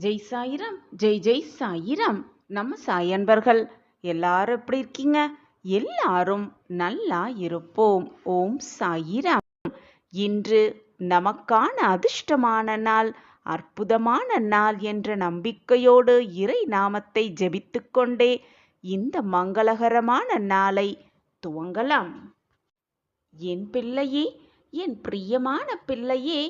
ஜெய் சாயிராம், ஜெய் ஜெய் சாயிராம். நம்ம சாய் அன்பர்கள் எல்லாரும் எப்படி இருக்கீங்க? எல்லாரும் நல்லா இருப்போம். ஓம் சாயிராம். இன்று நமக்கான அதிர்ஷ்டமான நாள், அற்புதமான நாள் என்ற நம்பிக்கையோடு இறை நாமத்தை ஜெபித்துக் கொண்டே இந்த மங்களகரமான நாளை துவங்கலாம். என் பிள்ளையே, என் பிரியமான பிள்ளையே,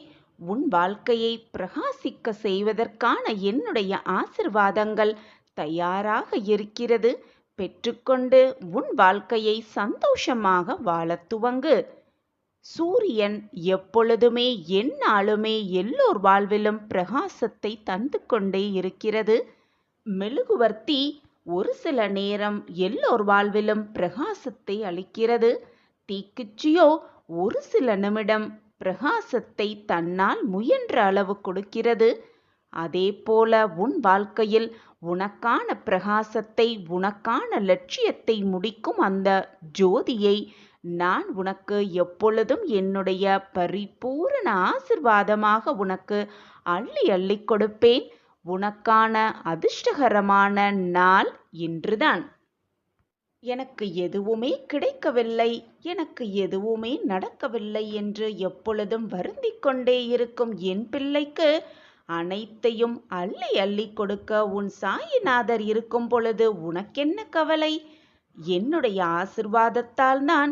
உன் வாழ்க்கையை பிரகாசிக்க செய்வதற்கான என்னுடைய ஆசிர்வாதங்கள் தயாராக இருக்கிறது. பெற்றுக்கொண்டு உன் வாழ்க்கையை சந்தோஷமாக வாழத் துவங்கு. சூரியன் எப்பொழுதுமே எந்நாளுமே எல்லோர் வாழ்விலும் பிரகாசத்தை தந்து கொண்டே இருக்கிறது. மெழுகுவர்த்தி ஒரு சில நேரம் எல்லோர் வாழ்விலும் பிரகாசத்தை அளிக்கிறது. தீக்குச்சியோ ஒரு சில நிமிடம் பிரகாசத்தை தன்னால் முயன்ற அளவு கொடுக்கிறது. அதே போல உன் வாழ்க்கையில் உனக்கான பிரகாசத்தை, உனக்கான லட்சியத்தை முடிக்கும் அந்த ஜோதியை நான் உனக்கு எப்பொழுதும் என்னுடைய பரிபூரண ஆசிர்வாதமாக உனக்கு அள்ளி அள்ளி கொடுப்பேன். உனக்கான அதிர்ஷ்டகரமான நாள் இன்றுதான். எனக்கு எதுவுமே கிடைக்கவில்லை, எனக்கு எதுவுமே நடக்கவில்லை என்று எப்பொழுதும் வருந்திக் கொண்டே இருக்கும் என் பிள்ளைக்கு அனைத்தையும் அள்ளி அள்ளி கொடுக்க உன் சாயிநாதர் இருக்கும் பொழுது உனக்கென்ன கவலை? என்னுடைய ஆசிர்வாதத்தால் தான்,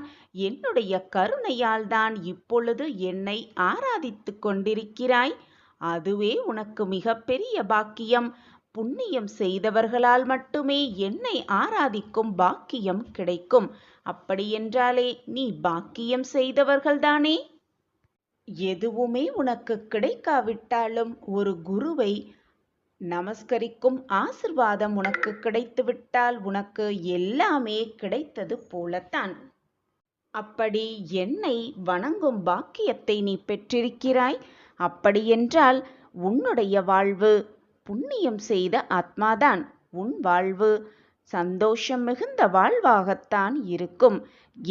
என்னுடைய கருணையால் தான் இப்பொழுது என்னை ஆராதித்து கொண்டிருக்கிறாய். அதுவே உனக்கு மிகப்பெரிய பாக்கியம். புண்ணியம் செய்தவர்களால் மட்டுமே என்னை ஆராதிக்கும் பாக்கியம் கிடைக்கும். அப்படியென்றாலே நீ பாக்கியம் செய்தவர்கள்தானே? எதுவுமே உனக்கு கிடைக்காவிட்டாலும் ஒரு குருவை நமஸ்கரிக்கும் ஆசிர்வாதம் உனக்கு கிடைத்துவிட்டால் உனக்கு எல்லாமே கிடைத்தது போலத்தான். அப்படி என்னை வணங்கும் பாக்கியத்தை நீ பெற்றிருக்கிறாய். அப்படியென்றால் உன்னுடைய வாழ்வு புண்ணியம் செய்த ஆத்மாதான். உன் வாழ்வு சந்தோஷம் மிகுந்த வாழ்வாகத்தான் இருக்கும்.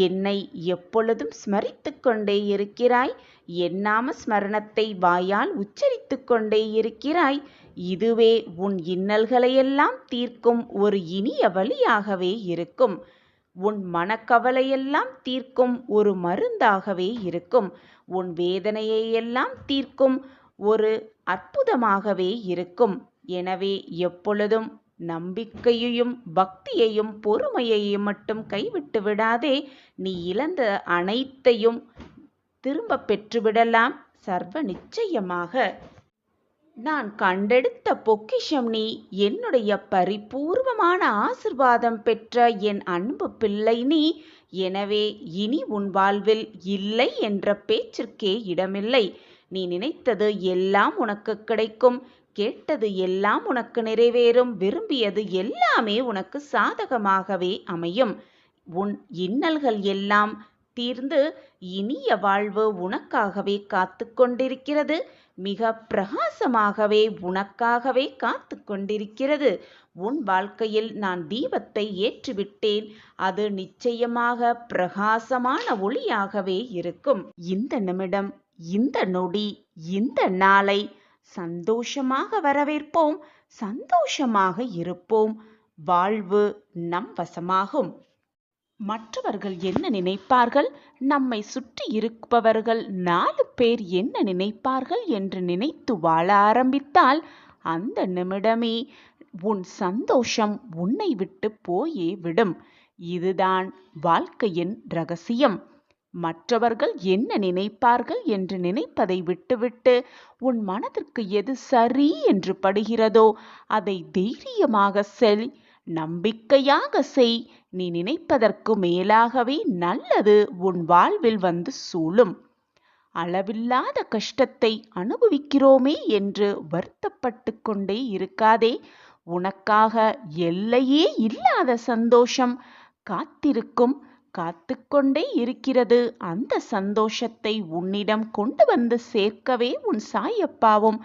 என்னை எப்பொழுதும் ஸ்மரித்து கொண்டே இருக்கிறாய். என் நாம ஸ்மரணத்தை வாயால் உச்சரித்து கொண்டே இருக்கிறாய். இதுவே உன் இன்னல்களையெல்லாம் தீர்க்கும் ஒரு இனிய வழியாகவே இருக்கும். உன் மனக்கவலையெல்லாம் தீர்க்கும் ஒரு மருந்தாகவே இருக்கும். உன் வேதனையெல்லாம் தீர்க்கும் ஒரு அற்புதமாகவே இருக்கும். எனவே எப்பொழுதும் நம்பிக்கையையும் பக்தியையும் பொறுமையையும் மட்டும் கைவிட்டு விடாதே. நீ இழந்த அனைத்தையும் திரும்ப பெற்றுவிடலாம் சர்வ நிச்சயமாக. நான் கண்டெடுத்த பொக்கிஷம் நீ. என்னுடைய பரிபூர்வமான ஆசிர்வாதம் பெற்ற என் அன்பு பிள்ளை நீ. எனவே இனி உன் வாழ்வில் இல்லை என்ற பேச்சிற்கே இடமில்லை. நீ நினைத்தது எல்லாம் உனக்கு கிடைக்கும். கேட்டது எல்லாம் உனக்கு நிறைவேறும். விரும்பியது எல்லாமே உனக்கு சாதகமாகவே அமையும். உன் இன்னல்கள் எல்லாம் தீர்ந்து இனிய வாழ்வு உனக்காகவே காத்து கொண்டிருக்கிறது. மிக பிரகாசமாகவே உனக்காகவே காத்து கொண்டிருக்கிறது. உன் வாழ்க்கையில் நான் தீபத்தை ஏற்றிவிட்டேன். அது நிச்சயமாக பிரகாசமான ஒளியாகவே இருக்கும். இந்த நிமிடம், இந்த நொடி, இந்த நாளை சந்தோஷமாக வரவேற்போம். சந்தோஷமாக இருப்போம். வாழ்வு நம் வசமாகும். மற்றவர்கள் என்ன நினைப்பார்கள், நம்மை சுற்றி இருப்பவர்கள் 4 பேர் என்ன நினைப்பார்கள் என்று நினைத்து வாழ ஆரம்பித்தால் அந்த நிமிடமே உன் சந்தோஷம் உன்னை விட்டு போயே விடும். இதுதான் வாழ்க்கையின் ரகசியம். மற்றவர்கள் என்ன நினைப்பார்கள் என்று நினைப்பதை விட்டுவிட்டு உன் மனதிற்கு எது சரி என்று படுகிறதோ அதை தைரியமாக செய், நம்பிக்கையாக செய். நீ நினைப்பதற்கு மேலாகவே நல்லது உன் வாழ்வில் வந்து சூழும். அளவில்லாத கஷ்டத்தை அனுபவிக்கிறோமே என்று வருத்தப்பட்டு கொண்டே இருக்காதே. உனக்காக எல்லையே இல்லாத சந்தோஷம் காத்திருக்கும், காத்து கொண்டே இருக்கிறது. அந்த சந்தோஷத்தை உன்னிடம் கொண்டு வந்து சேர்க்கவே உன் சாயப்பாவும்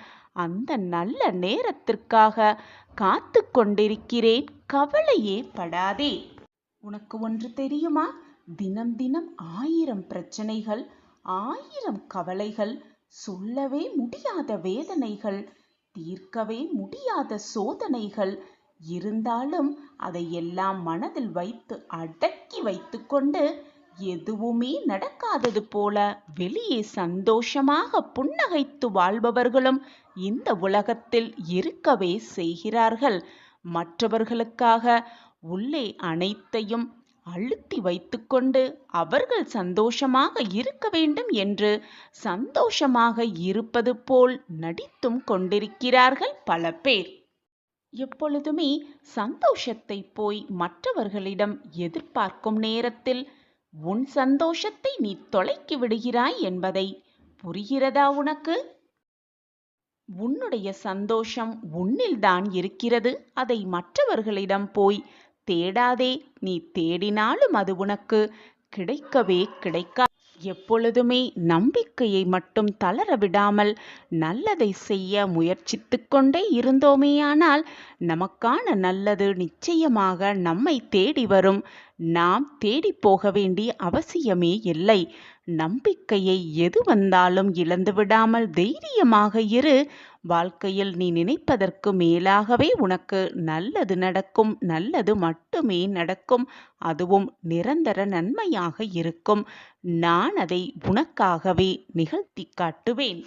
அந்த நல்ல நேரத்திற்காக காத்து கொண்டிருக்கிறேன். கவலையே படாதே. உனக்கு ஒன்று தெரியுமா? தினம் தினம் 1000 பிரச்சனைகள், 1000 கவலைகள், சொல்லவே முடியாத வேதனைகள், தீர்க்கவே முடியாத சோதனைகள் இருந்தாலும் அதையெல்லாம் மனதில் வைத்து அடக்கி வைத்துக்கொண்டு எதுவுமே நடக்காதது போல வெளியே சந்தோஷமாக புன்னகைத்து வாழ்பவர்களும் இந்த உலகத்தில் இருக்கவே செய்கிறார்கள். மற்றவர்களுக்காக உள்ளே அனைத்தையும் அழுத்தி வைத்துக்கொண்டு அவர்கள் சந்தோஷமாக இருக்க வேண்டும் என்று சந்தோஷமாக இருப்பது போல் நடித்தும் கொண்டிருக்கிறார்கள் பல பேர். எப்பொழுதுமே சந்தோஷத்தை போய் மற்றவர்களிடம் எதிர்பார்க்கும் நேரத்தில் உன் சந்தோஷத்தை நீ தொலைக்கி விடுகிறாய் என்பதை புரிகிறதா உனக்கு? உன்னுடைய சந்தோஷம் உன்னில்தான் இருக்கிறது. அதை மற்றவர்களிடம் போய் தேடாதே. நீ தேடினாலும் அது உனக்கு கிடைக்கவே கிடைக்காது. எப்பொழுதுமே நம்பிக்கையை மட்டும் தளர விடாமல் நல்லதை செய்ய முயற்சித்து கொண்டே இருந்தோமேயானால் நமக்கான நல்லது நிச்சயமாக நம்மை தேடி வரும். நாம் தேடி போக வேண்டிய அவசியமே இல்லை. நம்பிக்கையை எது வந்தாலும் இழந்து விடாமல் தைரியமாக இரு. வாழ்க்கையில் நீ நினைப்பதற்கு மேலாகவே உனக்கு நல்லது நடக்கும். நல்லது மட்டுமே நடக்கும். அதுவும் நிரந்தர நன்மையாக இருக்கும். நான் அதை உனக்காகவே நிகழ்த்தி காட்டுவேன்.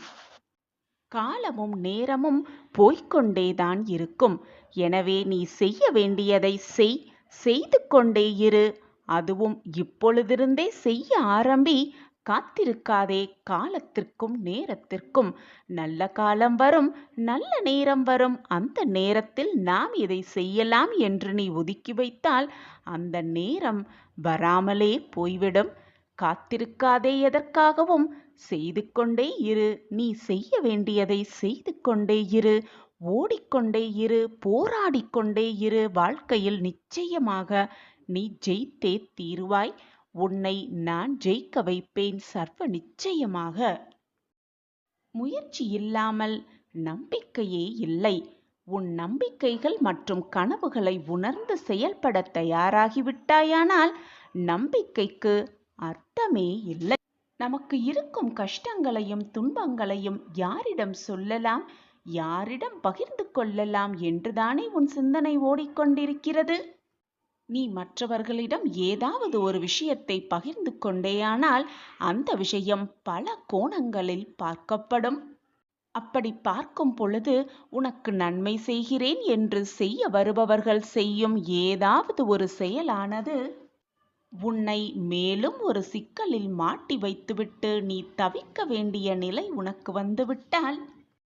காலமும் நேரமும் போய்க்கொண்டேதான் இருக்கும். எனவே நீ செய்ய வேண்டியதை செய்து கொண்டே இரு. அதுவும் இப்பொழுதிருந்தே செய்ய ஆரம்பி. காத்திருக்காதே. காலத்திற்கும் நேரத்திற்கும் நல்ல காலம் வரும், நல்ல நேரம் வரும். அந்த நேரத்தில் நாம் இதை செய்யலாம் என்று நீ ஒதுக்கி வைத்தால் அந்த நேரம் வராமலே போய்விடும். காத்திருக்காதே. எதற்காகவும் செய்து கொண்டே இரு. நீ செய்ய வேண்டியதை செய்து கொண்டே இரு. ஓடிக்கொண்டே இரு. போராடிக்கொண்டே இரு. வாழ்க்கையில் நிச்சயமாக நீ ஜெயித்தே தீருவாய். உன்னை நான் ஜெயிக்க வைப்பேன் சர்வ நிச்சயமாக. முயற்சி இல்லாமல் நம்பிக்கையே இல்லை. உன் நம்பிக்கைகள் மற்றும் கனவுகளை உணர்ந்து செயல்பட தயாராகிவிட்டாயானால் நம்பிக்கைக்கு அர்த்தமே இல்லை. நமக்கு இருக்கும் கஷ்டங்களையும் துன்பங்களையும் யாரிடம் சொல்லலாம், யாரிடம் பகிர்ந்து கொள்ளலாம் என்றுதானே உன் சிந்தனை ஓடிக்கொண்டிருக்கிறது. நீ மற்றவர்களிடம் ஏதாவது ஒரு விஷயத்தை பகிர்ந்து கொண்டேயானால் அந்த விஷயம் பல கோணங்களில் பார்க்கப்படும். அப்படி பார்க்கும் பொழுது உனக்கு நன்மை செய்கிறேன் என்று செய்ய வருபவர்கள் செய்யும் ஏதாவது ஒரு செயலானது உன்னை மேலும் ஒரு சிக்கலில் மாட்டி வைத்துவிட்டு நீ தவிக்க வேண்டிய நிலை உனக்கு வந்துவிட்டால்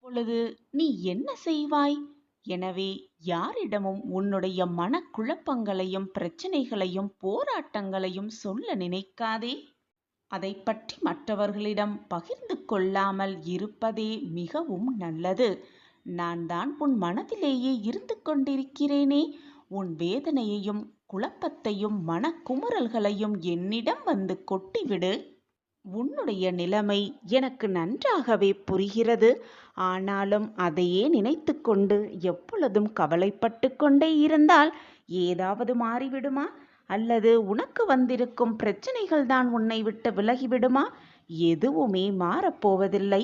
பொழுது நீ என்ன செய்வாய்? எனவே யாரிடமும் உன்னுடைய மனக்குழப்பங்களையும் பிரச்சனைகளையும் போராட்டங்களையும் சொல்ல நினைக்காதே. அதை பற்றி மற்றவர்களிடம் பகிர்ந்து கொள்ளாமல் இருப்பதே மிகவும் நல்லது. நான் தான் உன் மனதிலேயே இருந்து கொண்டிருக்கிறேனே. உன் வேதனையையும் குழப்பத்தையும் மனக்குமுறல்களையும் என்னிடம் வந்து கொட்டிவிடு. உன்னுடைய நிலைமை எனக்கு நன்றாகவே புரிகிறது. ஆனாலும் அதையே நினைத்து கொண்டு எப்பொழுதும் கவலைப்பட்டு கொண்டே இருந்தால் ஏதாவது மாறிவிடுமா? அல்லது உனக்கு வந்திருக்கும் பிரச்சனைகள் தான் உன்னை விட்டு விலகிவிடுமா? எதுவுமே மாறப்போவதில்லை.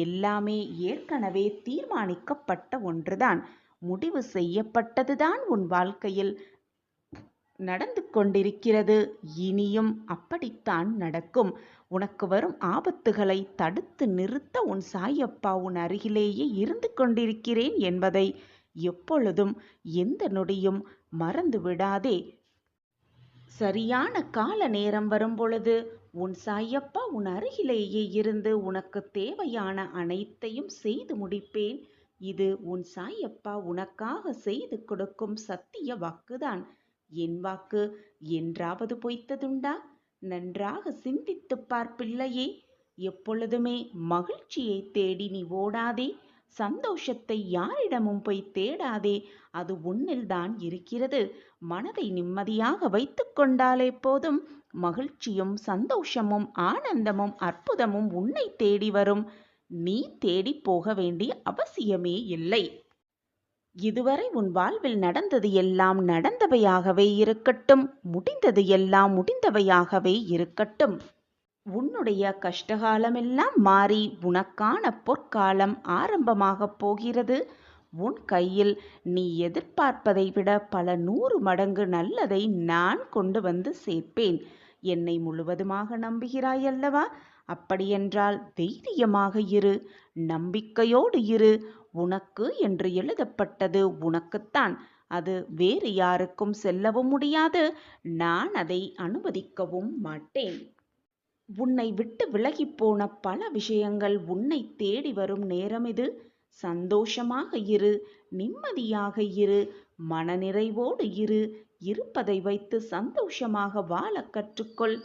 எல்லாமே ஏற்கனவே தீர்மானிக்கப்பட்ட ஒன்றுதான். முடிவு செய்யப்பட்டதுதான் உன் வாழ்க்கையில் நடந்து கொண்டிருக்கிறது. இனியும் அப்படித்தான் நடக்கும். உனக்கு வரும் ஆபத்துகளை தடுத்து நிறுத்த உன் சாயப்பா உன் அருகிலேயே இருந்து கொண்டிருக்கிறேன் என்பதை எப்பொழுதும் எந்த நொடியும் மறந்து விடாதே. சரியான கால நேரம் வரும் பொழுது உன் சாயப்பா உன் அருகிலேயே இருந்து உனக்கு தேவையான அனைத்தையும் செய்து முடிப்பேன். இது உன் சாயப்பா உனக்காக செய்து கொடுக்கும் சத்திய வாக்குதான். என் வாக்கு என்றாவது பொய்த்ததுண்டா? நன்றாக சிந்தித்துப் பார் பிள்ளையே. எப்பொழுதுமே மகிழ்ச்சியை தேடி நீ ஓடாதே. சந்தோஷத்தை யாரிடமும் போய் தேடாதே. அது உன்னில்தான் இருக்கிறது. மனதை நிம்மதியாக வைத்து கொண்டாலே போதும். மகிழ்ச்சியும் சந்தோஷமும் ஆனந்தமும் அற்புதமும் உன்னை தேடி வரும். நீ தேடி போக வேண்டிய அவசியமே இல்லை. இதுவரை உன் வாழ்வில் நடந்தது எல்லாம் நடந்தவையாகவே இருக்கட்டும். முடிந்தது எல்லாம் முடிந்தவையாகவே இருக்கட்டும். உன்னுடைய கஷ்டகாலமெல்லாம் மாறி உனக்கான பொற்காலம் ஆரம்பமாகப் போகிறது. உன் கையில் நீ எதிர்பார்ப்பதை விட பல 100 மடங்கு நல்லதை நான் கொண்டு வந்து சேர்ப்பேன். என்னை முழுவதுமாக நம்புகிறாய் அல்லவா? அப்படியென்றால் தைரியமாக இரு, நம்பிக்கையோடு இரு. உனக்கு என்று எழுதப்பட்டது உனக்குத்தான். அது வேறு யாருக்கும் செல்லவும் முடியாது. நான் அதை அனுமதிக்கவும் மாட்டேன். உன்னை விட்டு விலகிப்போன பல விஷயங்கள் உன்னை தேடி வரும் நேரம் இது. சந்தோஷமாக இரு, நிம்மதியாக இரு, மனநிறைவோடு இரு. இருப்பதை வைத்து சந்தோஷமாக வாழ கற்றுக்கொள்.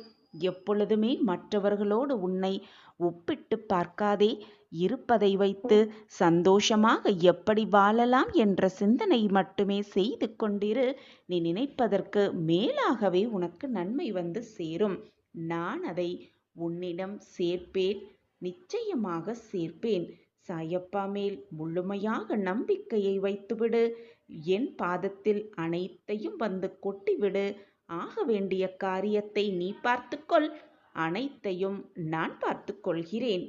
எப்பொழுதுமே மற்றவர்களோடு உன்னை ஒப்பிட்டு பார்க்காதே. இருப்பதை வைத்து சந்தோஷமாக எப்படி வாழலாம் என்ற சிந்தனை மட்டுமே செய்து கொண்டிரு. நீ நினைப்பதற்கு மேலாகவே உனக்கு நன்மை வந்து சேரும். நான் அதை உன்னிடம் சேர்ப்பேன், நிச்சயமாக சேர்ப்பேன். சாயப்பா மேல் முழுமையாக நம்பிக்கையை வைத்துவிடு. என் பாதத்தில் அனைத்தையும் வந்து கொட்டிவிடு. ஆக வேண்டிய காரியத்தை நீ பார்த்துக்கொள், அனைத்தையும் நான் பார்த்துக் கொள்கிறேன்.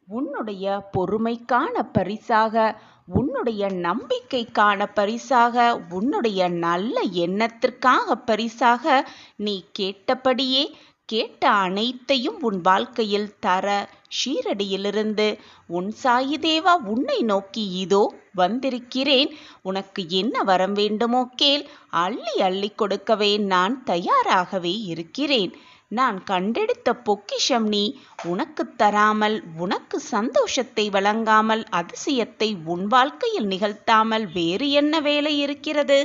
உன்னுடைய பொறுமைக்கான பரிசாக, உன்னுடைய நம்பிக்கைக்கான பரிசாக, உன்னுடைய நல்ல எண்ணத்திற்காக பரிசாக நீ கேட்டபடியே கேட்ட அனைத்தையும் உன் வாழ்க்கையில் தர ஷீரடியிலிருந்து உன் சாயி தேவா உன்னை நோக்கி இதோ வந்திருக்கிறேன். உனக்கு என்ன வரம் வேண்டுமோ கேள், அள்ளி அள்ளி கொடுக்கவே நான் தயாராகவே இருக்கிறேன். நான் கண்டெடுத்த பொக்கிஷம் நீ. உனக்கு தராமல், உனக்கு சந்தோஷத்தை வழங்காமல், அதிசயத்தை உன் வாழ்க்கையில் நிகழ்த்தாமல் வேறு என்ன வேலை இருக்கிறது?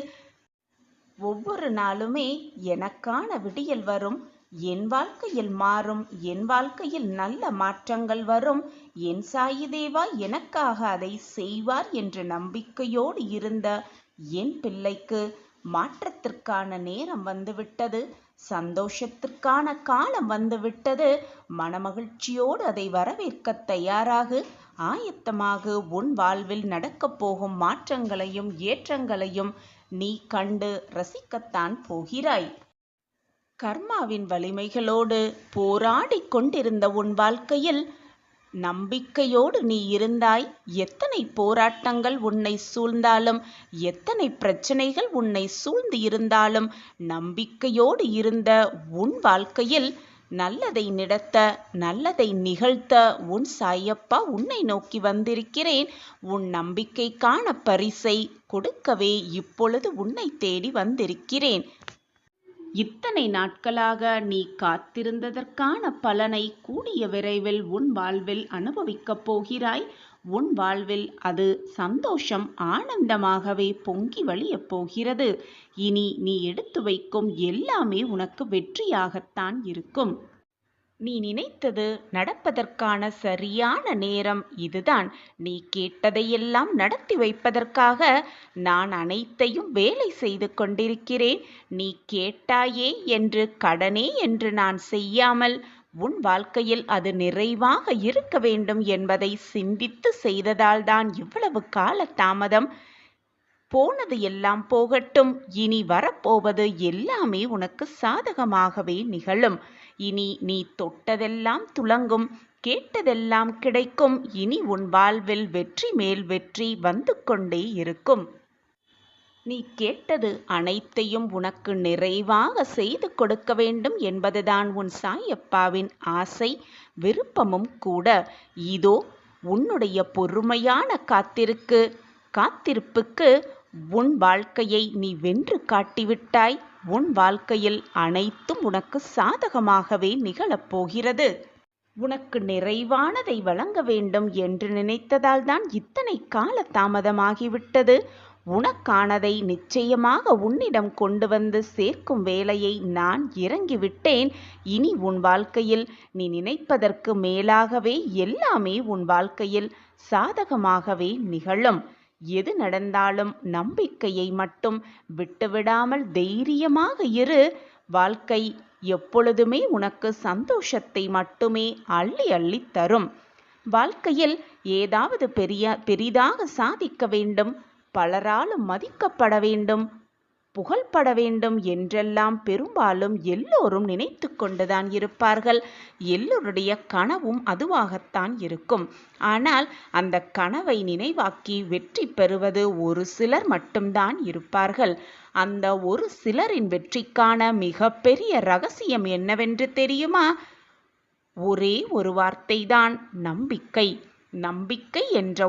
ஒவ்வொரு நாளுமே எனக்கான விடியல் வரும். என் வாழ்க்கையில் மாறும். என் வாழ்க்கையில் நல்ல மாற்றங்கள் வரும். என் சாயி தேவா எனக்காக அதை செய்வார் என்ற நம்பிக்கையோடு இருந்த என் பிள்ளைக்கு மாற்றத்திற்கான நேரம் வந்துவிட்டது. சந்தோஷத்திற்கான காலம் வந்துவிட்டது. மனமகிழ்ச்சியோடு அதை வரவேற்க தயாராகு. ஆயத்தமாக உன் வாழ்வில் நடக்கப் போகும் மாற்றங்களையும் ஏற்றங்களையும் நீ கண்டு ரசிக்கத்தான் போகிறாய். கர்மாவின் வலிமைகளோடு போராடி கொண்டிருந்த உன் வாழ்க்கையில் நம்பிக்கையோடு நீ இருந்தாய். எத்தனை போராட்டங்கள் உன்னை சூழ்ந்தாலும், எத்தனை பிரச்சனைகள் உன்னை சூழ்ந்து இருந்தாலும், நம்பிக்கையோடு இருந்த உன் வாழ்க்கையில் நல்லதை நடத்த, நல்லதை நிகழ்த்த உன் சாயப்பா உன்னை நோக்கி வந்திருக்கிறேன். உன் நம்பிக்கைக்கான பரிசை கொடுக்கவே இப்பொழுது உன்னை தேடி வந்திருக்கிறேன். இத்தனை நாட்களாக நீ காத்திருந்ததற்கான பலனை கூடிய விரைவில் உன் வாழ்வில் அனுபவிக்கப் போகிறாய். உன் வாழ்வில் அது சந்தோஷம் ஆனந்தமாகவே பொங்கி வழியப் போகிறது. இனி நீ எடுத்து வைக்கும் எல்லாமே உனக்கு வெற்றியாகத்தான் இருக்கும். நீ நினைத்தது நடப்பதற்கான சரியான நேரம் இதுதான். நீ கேட்டதையெல்லாம் நடத்தி வைப்பதற்காக நான் அனைத்தையும் வேலை செய்து கொண்டிருக்கிறேன். நீ கேட்டாயே என்று, கடனே என்று நான் செய்யாமல், உன் வாழ்க்கையில் அது நிறைவாக இருக்க வேண்டும் என்பதை சிந்தித்து செய்ததால்தான் இவ்வளவு கால தாமதம். போனது எல்லாம் போகட்டும். இனி வரப்போவது எல்லாமே உனக்கு சாதகமாகவே நிகழும். இனி நீ தொட்டதெல்லாம் துலங்கும், கேட்டதெல்லாம் கிடைக்கும். இனி உன் வாழ்வில் வெற்றி மேல் வெற்றி வந்து கொண்டே இருக்கும். நீ கேட்டது அனைத்தையும் உனக்கு நிறைவாக செய்து கொடுக்க வேண்டும் என்பதுதான் உன் சாயப்பாவின் ஆசை, விருப்பமும் கூட. இதோ உன்னுடைய பொறுமையான காத்திருப்புக்கு உன் வாழ்க்கையை நீ வென்று காட்டிவிட்டாய். உன் வாழ்க்கையில் அனைத்தும் உனக்கு சாதகமாகவே நிகழப்போகிறது. உனக்கு நிறைவானதை வழங்க வேண்டும் என்று நினைத்ததால் தான் இத்தனை கால தாமதமாகிவிட்டது. உனக்கானதை நிச்சயமாக உன்னிடம் கொண்டு வந்து சேர்க்கும் வேலையை நான் இறங்கிவிட்டேன். இனி உன் வாழ்க்கையில் நீ நினைப்பதற்கு மேலாகவே எல்லாமே உன் வாழ்க்கையில் சாதகமாகவே நிகழும். எது நடந்தாலும் நம்பிக்கையை மட்டும் விட்டுவிடாமல் தைரியமாக இரு. வாழ்க்கை எப்பொழுதுமே உனக்கு சந்தோஷத்தை மட்டுமே அள்ளி அள்ளி தரும். வாழ்க்கையில் ஏதாவது பெரிதாக சாதிக்க வேண்டும், பலராலும் மதிக்கப்பட வேண்டும், புகழ்பட வேண்டும் என்றெல்லாம் பெரும்பாலும் எல்லோரும் நினைத்து கொண்டுதான் இருப்பார்கள். எல்லோருடைய கனவும் அதுவாகத்தான் இருக்கும். ஆனால் அந்த கனவை நினைவாக்கி வெற்றி பெறுவது ஒரு சிலர் மட்டும்தான் இருப்பார்கள். அந்த ஒரு சிலரின் வெற்றிக்கான மிகப்பெரிய ரகசியம் என்னவென்று தெரியுமா? ஒரே ஒரு வார்த்தைதான், நம்பிக்கை. நம்பிக்கை என்ற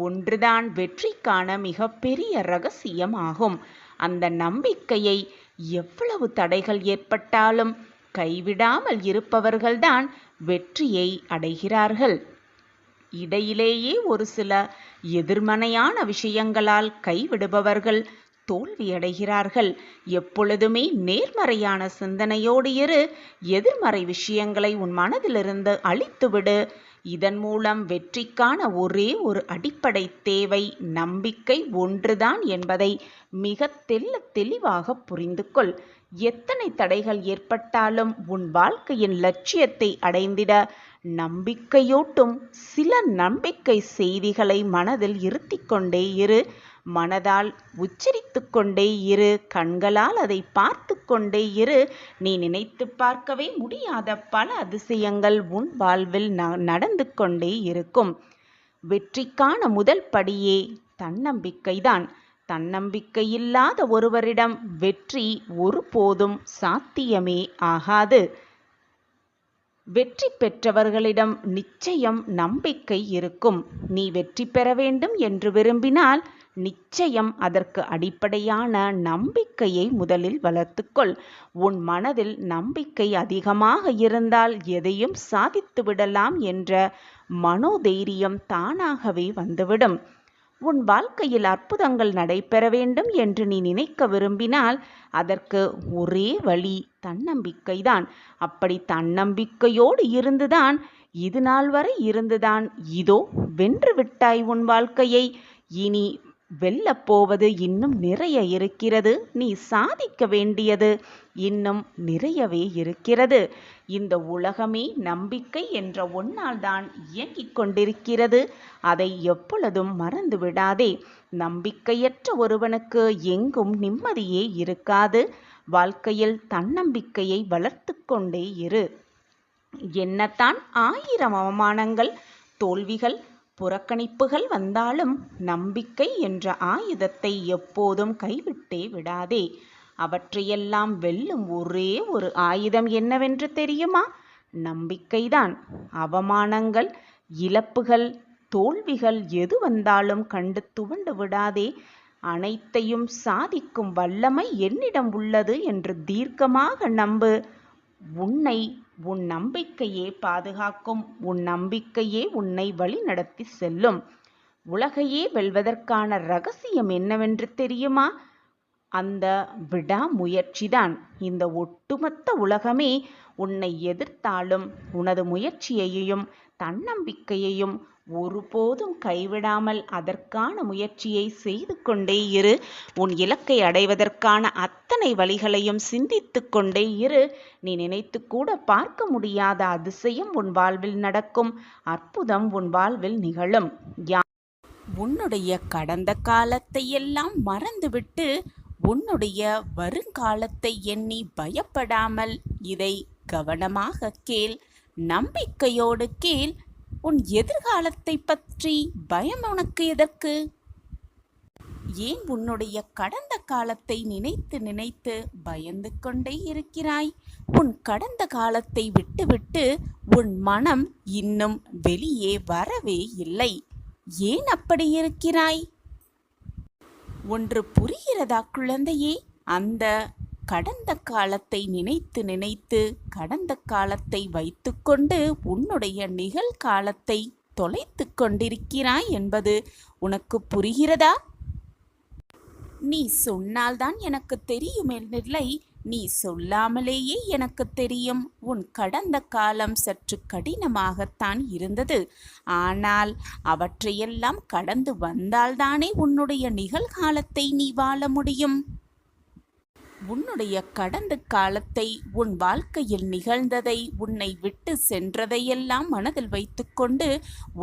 ஒன்றுதான் வெற்றிக்கான மிகப்பெரிய ரகசியம் ஆகும். அந்த நம்பிக்கையை எவ்வளவு தடைகள் ஏற்பட்டாலும் கைவிடாமல் இருப்பவர்கள்தான் வெற்றியை அடைகிறார்கள். இடையிலேயே ஒரு சில எதிர்மறையான விஷயங்களால் கைவிடுபவர்கள் தோல்வியடைகிறார்கள். எப்பொழுதுமே நேர்மறையான சிந்தனையோடு இரு. எதிர்மறை விஷயங்களை உன் மனதிலிருந்து அழித்துவிடு. இதன் மூலம் வெற்றிக்கான ஒரே ஒரு அடிப்படை தேவை நம்பிக்கை ஒன்றுதான் என்பதை மிக தெளிவாக புரிந்து கொள். எத்தனை தடைகள் ஏற்பட்டாலும் உன் வாழ்க்கையின் லட்சியத்தை அடைந்திட நம்பிக்கையூட்டும் சில நம்பிக்கை செய்திகளை மனதில் இருத்திக் கொண்டே இரு. மனதால் உச்சரித்து கொண்டே இரு. கண்களால் அதை பார்த்து கொண்டே இரு. நீ நினைத்து பார்க்கவே முடியாத பல அதிசயங்கள் உன் வாழ்வில் நடந்து கொண்டே இருக்கும். வெற்றிக்கான முதல் படியே தன்னம்பிக்கைதான். தன்னம்பிக்கை இல்லாத ஒருவரிடம் வெற்றி ஒருபோதும் சாத்தியமே ஆகாது. வெற்றி பெற்றவர்களிடம் நிச்சயம் நம்பிக்கை இருக்கும். நீ வெற்றி பெற வேண்டும் என்று விரும்பினால் நிச்சயம் அதற்கு அடிப்படையான நம்பிக்கையை முதலில் வளர்த்துக்கொள். உன் மனதில் நம்பிக்கை அதிகமாக இருந்தால் எதையும் சாதித்து விடலாம் என்ற மனோதைரியம் தானாகவே வந்துவிடும். உன் வாழ்க்கையில் அற்புதங்கள் நடைபெற வேண்டும் என்று நீ நினைக்க விரும்பினால் அதற்கு ஒரே வழி தன்னம்பிக்கைதான். அப்படி தன்னம்பிக்கையோடு இருந்துதான் இது நாள் வரை இருந்துதான் இதோ வென்று விட்டாய் உன் வாழ்க்கையை. இனி வெல்லப்போவது இன்னும் நிறைய இருக்கிறது. நீ சாதிக்க வேண்டியது இன்னும் நிறையவே இருக்கிறது. இந்த உலகமே நம்பிக்கை என்ற ஒன்றால் தான் இயங்கிக் கொண்டிருக்கிறது. அதை எப்பொழுதும் மறந்து விடாதே. நம்பிக்கையற்ற ஒருவனுக்கு எங்கும் நிம்மதியே இருக்காது. வாழ்க்கையில் தன்னம்பிக்கையை வளர்த்து கொண்டே இரு. என்னத்தான் 1000 அவமானங்கள், தோல்விகள், புறக்கணிப்புகள் வந்தாலும் நம்பிக்கை என்ற ஆயுதத்தை எப்போதும் கைவிட்டே விடாதே. அவற்றையெல்லாம் வெல்லும் ஒரே ஒரு ஆயுதம் என்னவென்று தெரியுமா? நம்பிக்கைதான். அவமானங்கள், இழப்புகள், தோல்விகள் எது வந்தாலும் கண்டு துவண்டு விடாதே. அனைத்தையும் சாதிக்கும் வல்லமை என்னிடம் உள்ளது என்று தீர்க்கமாக நம்பு. உன்னை உன் நம்பிக்கையே பாதுகாக்கும். உன் நம்பிக்கையே உன்னை வழி நடத்தி செல்லும். உலகையே வெல்வதற்கான ரகசியம் என்னவென்று தெரியுமா? அந்த விடாமுயற்சிதான். இந்த ஒட்டுமொத்த உலகமே உன்னை எதிர்த்தாலும் உனது முயற்சியையும் தன்னம்பிக்கையையும் ஒருபோதும் கைவிடாமல் அதற்கான முயற்சியை செய்து கொண்டே இரு. உன் இலக்கை அடைவதற்கான அத்தனை வழிகளையும் சிந்தித்து கொண்டே இரு. நீ நினைத்து கூட பார்க்க முடியாத அதிசயம் உன் வாழ்வில் நடக்கும். அற்புதம் உன் வாழ்வில் நிகழும். உன்னுடைய கடந்த காலத்தை எல்லாம் மறந்துவிட்டு உன்னுடைய வருங்காலத்தை எண்ணி பயப்படாமல் இதை கவனமாக கேள். நம்பிக்கையோடு கேள். உன் எதிர்காலத்தை பற்றி பயம் உனக்கு எதற்கு? ஏன் உன்னுடைய கடந்த காலத்தை நினைத்து நினைத்து பயந்து கொண்டே இருக்கிறாய்? உன் கடந்த காலத்தை விட்டுவிட்டு உன் மனம் இன்னும் வெளியே வரவே இல்லை. ஏன் அப்படி இருக்கிறாய்? ஒன்று புரிகிறதா குழந்தையே? அந்த கடந்த காலத்தை நினைத்து நினைத்து கடந்த காலத்தை வைத்துக்கொண்டு உன்னுடைய நிகழ்காலத்தை தொலைத்து கொண்டிருக்கிறாய் என்பது உனக்கு புரிகிறதா? நீ சொன்னால்தான் எனக்கு தெரியும் என்றில்லை, நீ சொல்லாமலேயே எனக்கு தெரியும். உன் கடந்த காலம் சற்று கடினமாகத்தான் இருந்தது. ஆனால் அவற்றையெல்லாம் கடந்து வந்தால்தானே உன்னுடைய நிகழ்காலத்தை நீ வாழ முடியும். உன்னுடைய கடந்த காலத்தை, உன் வாழ்க்கையில் நிகழ்ந்ததை, உன்னை விட்டு சென்றதையெல்லாம் மனதில் வைத்துக்கொண்டு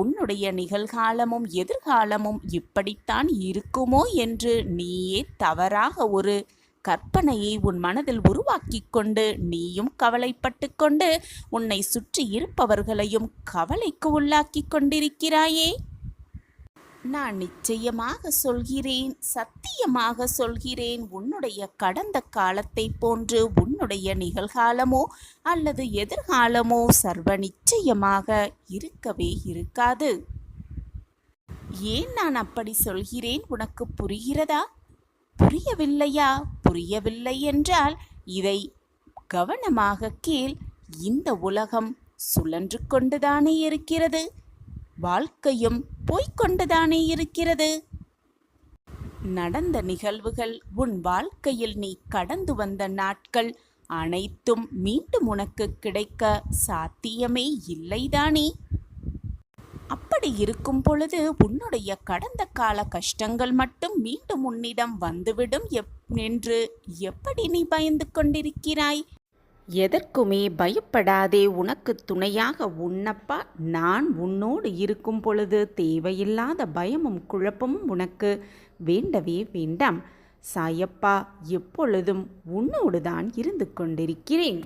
உன்னுடைய நிகழ்காலமும் எதிர்காலமும் இப்படித்தான் இருக்குமோ என்று நீயே தவறாக ஒரு கற்பனையை உன் மனதில் உருவாக்கிக் கொண்டு நீயும் கவலைப்பட்டு கொண்டு உன்னை சுற்றி இருப்பவர்களையும் கவலைக்கு உள்ளாக்கிக் கொண்டிருக்கிறாயே. நான் நிச்சயமாக சொல்கிறேன், சத்தியமாக சொல்கிறேன், உன்னுடைய கடந்த காலத்தை போன்று உன்னுடைய நிகழ்காலமோ அல்லது எதிர்காலமோ சர்வ நிச்சயமாக இருக்கவே இருக்காது. ஏன் நான் அப்படி சொல்கிறேன் உனக்கு புரிகிறதா? புரியவில்லையா? புரியவில்லை என்றால் இதை கவனமாக கேள். இந்த உலகம் சுழன்று கொண்டுதானே இருக்கிறது, வாழ்க்கையும் போய்கொண்டுதானே இருக்கிறது. நடந்த நிகழ்வுகள், உன் வாழ்க்கையில் நீ கடந்து வந்த நாட்கள் அனைத்தும் மீண்டும் உனக்கு கிடைக்க சாத்தியமே இல்லைதானே. அப்படி இருக்கும் பொழுது உன்னுடைய கடந்த கால கஷ்டங்கள் மட்டும் மீண்டும் உன்னிடம் வந்துவிடும் என்று எப்படி நீ பயந்து கொண்டிருக்கிறாய்? எதற்குமே பயப்படாதே. உனக்கு துணையாக உன்னப்பா நான் உன்னோடு இருக்கும் பொழுது தேவையில்லாத பயமும் குழப்பமும் உனக்கு வேண்டவே வேண்டாம். சாயப்பா எப்பொழுதும் உன்னோடு தான் இருந்து கொண்டிருக்கிறேன்.